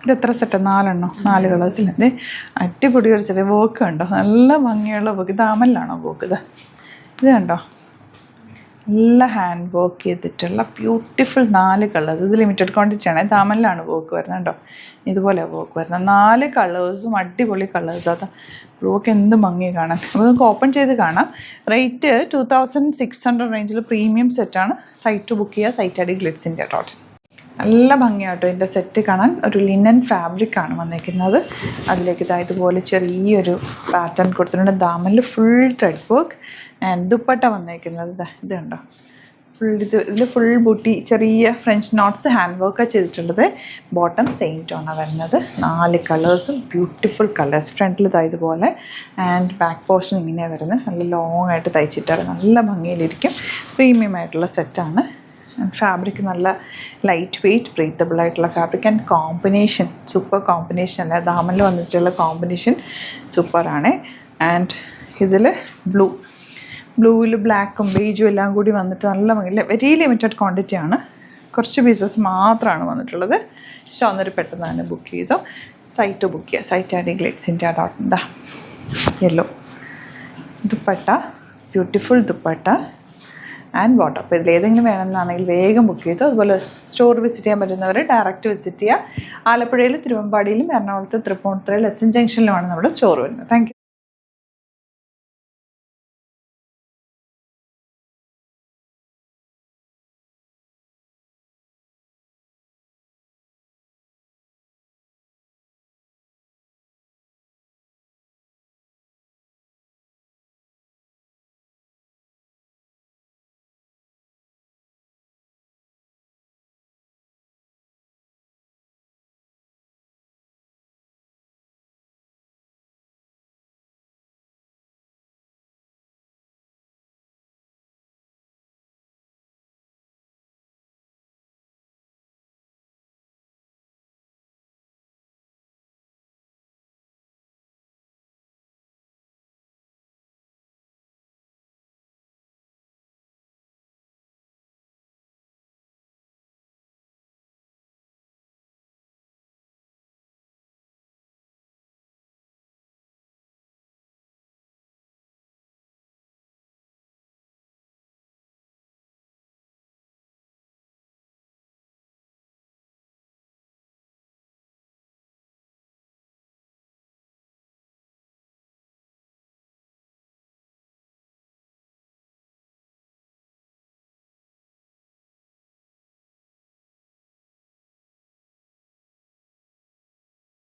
ഇത് എത്ര സെറ്റ്? 4 എണ്ണം, 4 കളേഴ്സിൽ. ഇത് അടിപൊളി ഒരു സെറ്റ്. വർക്ക് കണ്ടോ, നല്ല ഭംഗിയുള്ള വർക്ക്. ഇത് ആമലിലാണോ വർക്ക്? ഇത് കണ്ടോ, നല്ല ഹാൻഡ് വർക്ക് ചെയ്തിട്ടുള്ള ബ്യൂട്ടിഫുൾ 4 കളേഴ്സ്. ഇത് ലിമിറ്റഡ് ക്വാണ്ടിറ്റിയാണ്. ദാമനിലാണ് വർക്ക് വരുന്നത് കേട്ടോ. ഇതുപോലെ വർക്ക് വരുന്നത് 4 കളേഴ്സും അടിപൊളി കളേഴ്സ്. അതാ വർക്ക് എന്ത് ഭംഗി കാണാൻ. അപ്പോൾ നമുക്ക് ഓപ്പൺ ചെയ്ത് കാണാം. റേറ്റ് 2600 റേഞ്ചിൽ പ്രീമിയം സെറ്റാണ്. സൈറ്റ് ബുക്ക് ചെയ്യുക. സൈറ്റ് ഐ ഡി ഗ്ലിറ്റ്സിൻ്റെ കേട്ടോ. നല്ല ഭംഗിയാട്ടോ ഇതിൻ്റെ സെറ്റ് കാണാൻ. ഒരു ലിനൻ ഫാബ്രിക്കാണ് വന്നിരിക്കുന്നത്. അതിലേക്ക് ഇതുപോലെ ചെറിയൊരു പാറ്റേൺ കൊടുത്തിട്ടുണ്ട്. ദാമനിൽ full thread work. And dupatta വന്നിരിക്കുന്നത് ഇത് കണ്ടോ, ഇതിൽ ഫുൾ ബൂട്ടി, ചെറിയ ഫ്രഞ്ച് നോട്ട്സ് ഹാൻഡ് വർക്കാണ് ചെയ്തിട്ടുള്ളത്. ബോട്ടം സെയിം ടോണാണ് വരുന്നത്. 4 കളേഴ്സും ബ്യൂട്ടിഫുൾ കളേഴ്സ്. ഫ്രണ്ടിൽ ഇതുപോലെ ആൻഡ് ബാക്ക് പോർഷൻ ഇങ്ങനെയാണ് വരുന്നത്. നല്ല ലോങ് ആയിട്ട് തയ്ച്ചിട്ടാണ് നല്ല ഭംഗിയിലിരിക്കും. പ്രീമിയം ആയിട്ടുള്ള സെറ്റാണ്. ഫാബ്രിക് നല്ല ലൈറ്റ് വെയ്റ്റ് ബ്രീത്തബിൾ ആയിട്ടുള്ള fabric. And combination super combination അല്ല, ദാമനിൽ വന്നിട്ടുള്ള കോമ്പിനേഷൻ സൂപ്പറാണ്. ആൻഡ് ഇതിൽ ബ്ലൂവിൽ ബ്ലാക്കും ബേജും എല്ലാം കൂടി വന്നിട്ട് നല്ല ഭംഗി. വെരി ലിമിറ്റഡ് ക്വാണ്ടിറ്റി ആണ്. കുറച്ച് പീസസ് മാത്രമാണ് വന്നിട്ടുള്ളത്. ഇഷ്ടമാകുന്നൊരു പെട്ടെന്ന് തന്നെ ബുക്ക് ചെയ്തോ. സൈറ്റ് ബുക്ക് ചെയ്യുക. സൈറ്റ് ഐ ഡി ഗ്ലിറ്റ്സിൻ്റെ ഡോട്ടിൻ്റെ yellow dupatta, beautiful dupatta and bottom. അപ്പോൾ ഇതിലേതെങ്കിലും വേണമെന്നാണെങ്കിൽ വേഗം ബുക്ക് ചെയ്തു. അതുപോലെ സ്റ്റോർ വിസിറ്റ് ചെയ്യാൻ പറ്റുന്നവർ ഡയറക്റ്റ് വിസിറ്റ് ചെയ്യുക. ആലപ്പുഴയിൽ, തിരുവമ്പാടിയിലും, എറണാകുളത്ത്, തൃപ്പൂണിത്തുറയിൽ, എസ് എൻ ജംഗ്ഷനിലുമാണ് നമ്മുടെ സ്റ്റോർ വരുന്നത്. Thank you.